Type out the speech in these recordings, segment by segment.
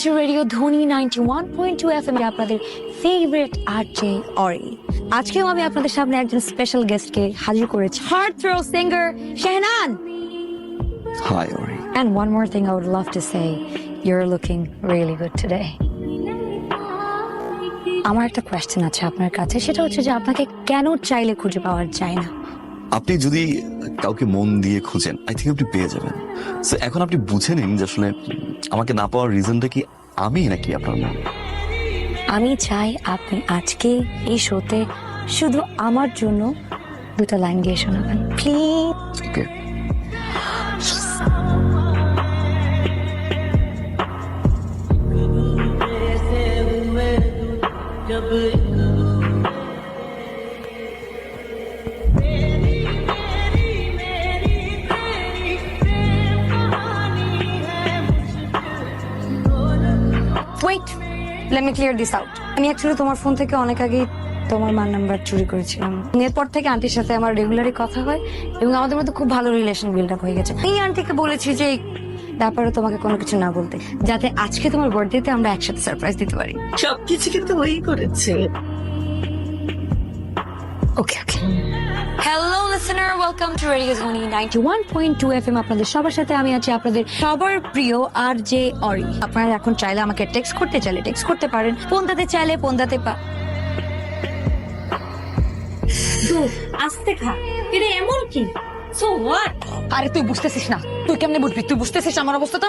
to Radio Dhoni 91.2 FM আপনাদের favourite RJ Ori. আজকেও আমি আপনাদের সামনে একজন স্পেশাল গেস্টকে হাজির করেছি, heartthrob singer Shehnan. Hi, Ori. And one more thing I would love to say, you're looking really good today. আমার একটা কোয়েশ্চেন আছে আপনার কাছে, সেটা হচ্ছে যে আপনাকে কেন চাইলে খুঁজে পাওয়া যায় না? আপনি যদি কাউকে মন দিয়ে খুঁজেন, আই থিঙ্ক আপনি পেয়ে যাবেন। So, এখন আপনি বুঝে নিন যে আসলে আমাকে না পাওয়ার রিজনটা কি আমি নাকি আপনার মন। আমি চাই আপনি আজকে এই শোতে শুধু আমার জন্য দুটো লাইন গিয়ে শোনাবেন please. Okay. Wait, let me clear this out. আমি অ্যাকচুয়ালি তোমার ফোন থেকে অনেক আগেই তোমার মার নাম্বার চুরি করেছিলাম। এরপর থেকে আন্টির সাথে আমার রেগুলারই কথা হয় এবং আমাদের মধ্যে খুব ভালো রিলেশন বিল্ড আপ হয়ে গেছে। এই আন্টিকে বলেছি যে এই ব্যাপারে তোমাকে কোনো কিছু না বলতে, যাতে আজকে তোমার বার্থডেতে আমরা একসাথে সারপ্রাইজ দিতে পারি। সবকিছু কিন্তু ওই করেছে। Okay okay. Hello listener, welcome to radio Dhoni 91.2 FM। আপনাদের সবার সাথে আমি আছি, আপনাদের সবার প্রিয় আরজে অরি। আপনারা এখন চাইলে আমাকে টেক্সট করতে চাইলে টেক্সট করতে পারেন, ফোন দিতে চাইলে ফোন দিতে আস্তে খা, এটা এমন কি? So what? আরে তুই বুঝতেছিস না, তুই কেমনে বুঝবি? তুই বুঝতেছিস আমার অবস্থাটা?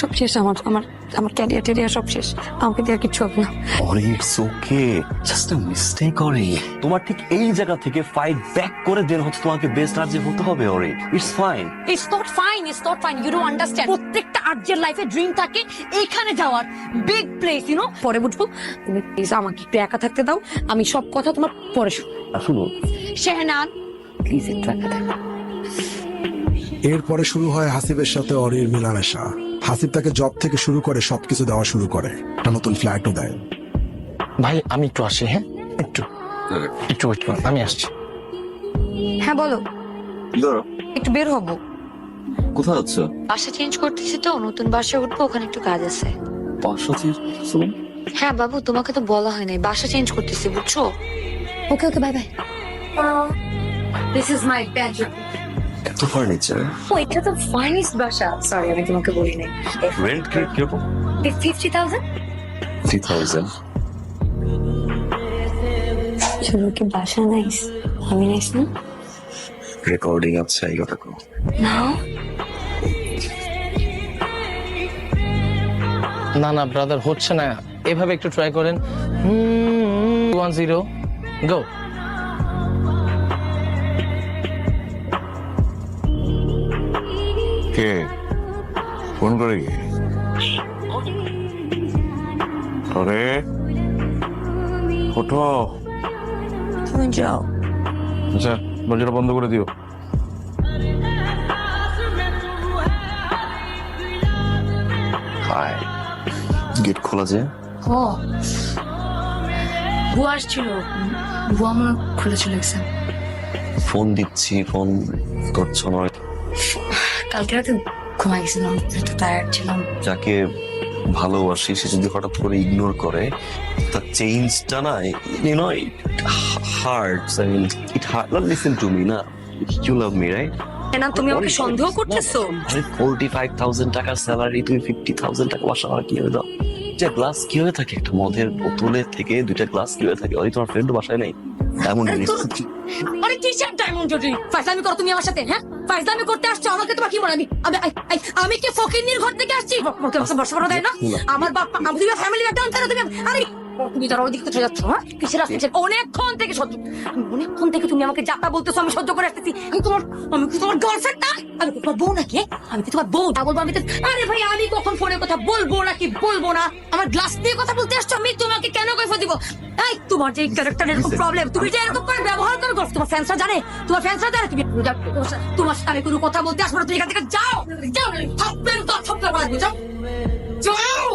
সব শেষ, আমার আমার আমার ক্যারিয়ার টেরিয়ার সব শেষ, আমাকে দিয়ে আর কিচ্ছু হবে না। Ori, it's okay. Just a mistake, Ori. তোমার ঠিক এই জায়গা থেকে ফাইট ব্যাক করে দেন হচ্ছে তোমাকে বেস্ট আরজে হতে হবে, Ori. It's fine. It's not fine, it's not fine. You don't understand. প্রত্যেকটা আর্জের লাইফে ড্রিম থাকে এইখানে যাওয়ার, বিগ প্লেস, ইউ নো। পরে বুঝবো, তুমি প্লিজ আমাকে একটু একা থাকতে দাও, আমি সব কথা তোমার পরে শুনো, শেহনান প্লিজ একটু একা থাকো। এরপরে শুরু হয় হাসিবের সাথে অরির মেলামেশা। হাসিব তাকে জব থেকে শুরু করে সবকিছু দেওয়া শুরু করে, একটা নতুন ফ্ল্যাটও দেয়। ভাই আমি একটু আসি, হ্যাঁ একটু একটু ওয়েট করুন, আমি আসছি। হ্যাঁ বলো, কি করো? একটু বের হবো। কোথায় আছো? বাসা চেঞ্জ করতেছি তো, নতুন বাসায় উঠবো, ওখানে একটু কাজ আছে। বাসা চেঞ্জ করছো? হ্যাঁ বাবু, তোমাকে তো বলা হয় নাই, বাসা চেঞ্জ করতেছি বুঝছো। Okay okay, bye bye. This is my bedroom. এত ফার্নিচার? ও, এটা তো ফার্নিশড বাসা। সরি, আমি তোমাকে বলি নাই। রেন্ট কিরকম? 50,000। 3,000। চলো কি বাসা নাইস, আমি নাইস না? রেকর্ডিং আছে, এই কথা কো। নাও না না ব্রাদার, হচ্ছে না, এভাবে একটু ট্রাই করেন। 10 গো। কে ফোন করে কে? আরে ওঠো। তুমি যাও। আচ্ছা, দরজাটা বন্ধ করে দিও। হাই, গেট খোলা যে? ও, বুয়া আসছিল, বুয়া আমার খুলে চলে গেছে। ফোন দিচ্ছি, ফোন করছো না। কালকে রাতে ঘুমাই গেছিলাম, একটু টায়ার্ড ছিলাম। যাকে ভালোবাসি সে যদি হঠাৎ করে ইগনোর করে, তার চেঞ্জটা না, you know, it hurts. I mean it hurt. Not listen to me না, ইউ লাভ মি রাইট? না, তুমি আমাকে সন্দেহ করতেছো? আরে 45,000 টাকার স্যালারি, তুমি 50,000 টাকা বাসা ভাড়া কিভাবে দাও? যে গ্লাস কিভাবে থাকে, একটা মদের বোতলের থেকে দুইটা গ্লাস কিভাবে থাকে? ওই তোমার ফ্রেন্ড বাসায় নেই এমন জিনিস। আরে কিসের ডায়মন্ড জুয়েলারি? ফাইজলামি করো তুমি আমার সাথে, হ্যাঁ? ফাইজলামি করতে আসছো, আমাকে তোমার কি মনে? আমি কি ফকিন্নির ঘর থেকে আসছি? আমাকে বর্ষা করা দেয় না? আমার বাপ আমি তুমি ফ্যামিলি ব্যাকগ্রাউন্ড থেকে তুমি, আরে তুমি যারা ওই দিকে চলে যাচ্ছ, হ্যাঁ? কিসের আসছে? অনেকক্ষণ থেকে সহ্য, অনেকক্ষণ থেকে তুমি আমাকে যাতা বলতেছো, আমি সহ্য করে আসতেছি। আমি কি তোমার গার্লফ্রেন্ড না? আমি কি তোমার বউ নাকি? আমি কি তোমার বউ? বলবো আমি তো, আরে ভাই আমি কখন ফোনের কথা বলবো নাকি বলবো না? আমার গ্লাস দিয়ে কথা বলতে আসছো, আমি তোমাকে কেন কৈফিয়ত দিব? এই তোমার যে ক্যারেক্টার এরকম প্রবলেম, তুমি যে এরকম করে ব্যবহার করো, তোমার ফ্যান্সরা জানে? তোমার ফ্যান্সরা জানে তুমি তোমার সাথে কোনো কথা বলতে আসবো না, তুমি এখান থেকে যাও যাও, থাকবেন তো থাকতে পারবে, যাও যাও।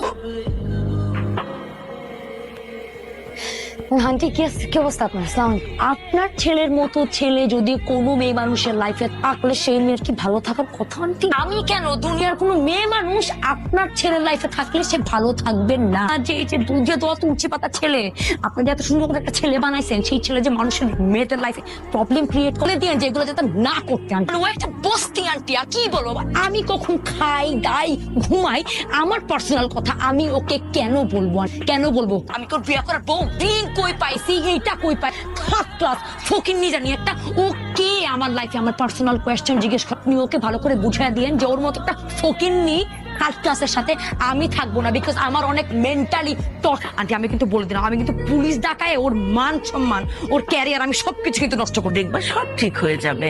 আন্টি কি অবস্থা আপনার? আসসালামু আলাইকুম। আপনার ছেলের মতো ছেলে যদি কোনো মেয়ে মানুষের লাইফে থাকলে সেই মেয়ের কি ভালো থাকার কথা আন্টি? আমি কেন, দুনিয়ার কোনো মেয়ে মানুষ আপনার ছেলের লাইফে থাকলে সে ভালো থাকবে না। যে এই যে দুধে দোয়া তুলছে পাতা ছেলে, আপনি যে এত সুন্দর করে একটা ছেলে বানাইছেন, সেই ছেলে যে মানুষের মেয়েদের লাইফে প্রবলেম ক্রিয়েট করে দিয়ে যেগুলো যাতে না করতে আন্টি। ও একটা বস্তি আন্টি, আর কি বলবো, আমি কখন খাই দাই ঘুমাই আমার পার্সোনাল কথা আমি ওকে কেন বলবো? কেন বলবো? আমি তোর বিয়ে করার বউ দিন কই পাইছি, এইটা কই পাই, থার্ড ক্লাস ফকিন্নি জানি একটা। ওকে আমার লাইফে আমার পার্সোনাল কোয়েশ্চেন জিজ্ঞেস আপনি ওকে ভালো করে বুঝিয়ে দিয়েন যে ওর মতো একটা ফকিন্নি থার্ড ক্লাসের সাথে আমি থাকবো না, বিকজ আমার অনেক মেন্টালি টর্চ। আন্টি আমি কিন্তু বলে দিলাম, আমি কিন্তু পুলিশ ডাকায় ওর মান সম্মান ওর ক্যারিয়ার আমি সবকিছু কিন্তু নষ্ট করে দেখবো। সব ঠিক হয়ে যাবে,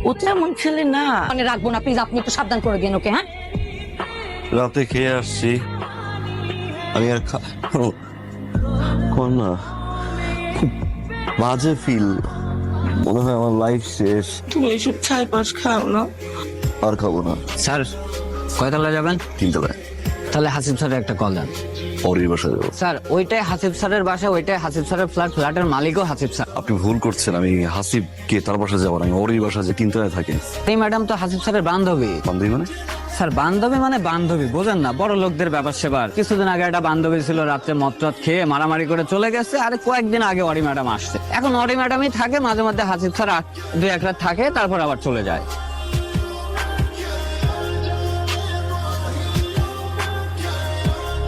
ও তো এমন ছেলে না। মানে রাখবো না প্লিজ, আপনি একটু সাবধান করে দিন ওকে। হ্যাঁ রাতে খেয়ে আসছি আমি, আর না খুব বাজে ফিল, মনে হয় আমার লাইফ শেষ, তুমি এইসব ছাই পাশ খাও না। আর খাবো না। স্যার কয়তলা যাবেন? 3 তলায়। তাহলে হাসিব স্যারের একটা কল দেন। অরির বাসায় যাবো। স্যার ওইটাই হাসিব স্যারের বাসা, ওইটাই হাসিব স্যারের ফ্ল্যাট, ফ্ল্যাটের মালিকও হাসিব স্যার। আপনি ভুল করছেন, আমি হাসিবকে তার বাসায় যাবো না, আমি অরির বাসায় যে 3 তলায় থাকেন। এই ম্যাডাম তো হাসিব স্যারের বান্ধবী। বান্ধবী মানে? স্যার বান্ধবী মানে বান্ধবী, বোঝেন না? বড় লোকদের ব্যাপার সেবার। কিছুদিন আগে একটা বান্ধবী ছিল, রাত্রে মদ খেয়ে মারামারি করে চলে গেছে। আর কয়েকদিন আগে অরি ম্যাডাম আসছে। এখন অরি ম্যাডামই থাকে, মাঝে মধ্যে হাসিব স্যার 2-1 রাত থাকে, তারপর আবার চলে যায়।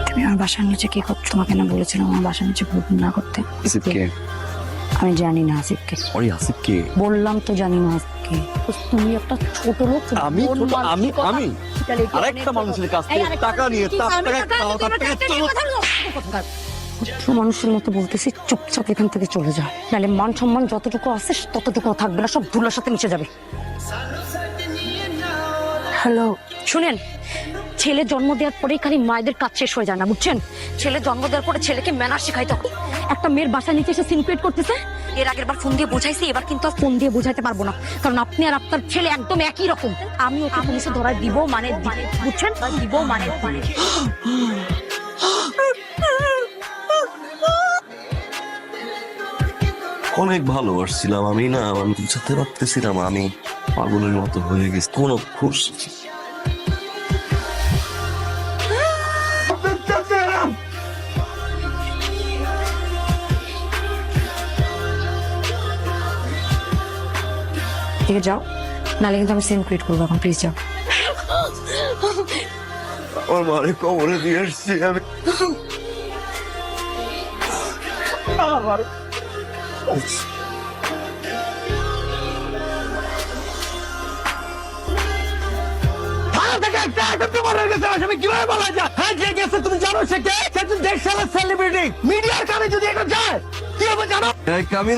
তুমি আমার বাসার নিচে কি করছো? তোমাকে না বলেছিলাম আমার বাসার নিচে ভুল না করতে। হাসিবকে? আমি জানি না হাসিবকে। অরি হাসিবকে? বললাম তো জানি না হাসিবকে। তুমি একটা ছোট লোক। আমি আরেকটা মানুষের কাছ থেকে টাকা নিয়ে মানুষের মতো বলতেছি, চুপচাপ এখান থেকে চলে যাও, নাহলে মান সম্মান যতটুকু আছে ততটুকু থাকবে না, সব ধুলার সাথে মিশে যাবে। হ্যালো শুনেন, ছেলে জন্ম দেওয়ার পরেই খালি মায়েদের কাজ শেষ হয়ে যায় না, বুঝছেন? ছেলে জন্ম দেওয়ার পরে ছেলেকে ম্যানার শেখাইতে হবে। একটা মেয়ের বাসার নিচে এসে সিনক্রেট করতেছে, এর আগের বার ফোন দিয়ে বোঝাইছি, এবার কিন্তু আর ফোন দিয়ে বোঝাইতে পারবো না, কারণ আপনি আর আপনার ছেলে একদম একই রকম। আমি ওকে পুলিশে ধরায় দিব, মানে বুঝছেন, দিব মানে। অনেক ভালোবাসছিলাম আমি, না আমি বুঝাতে পারতেছিলাম, আমি পাগলের মতো হয়ে গেছি। কোন খুশ ঠিক আছে যাও, নাহলে কিন্তু আমি সিনক্রেট করবো। এখন প্লিজ যাও। আমার মারে কবরে দিয়ে আসছি আমি। মিডিয়ার কানে যদি এটা যায় কি হবে জানো? কামিল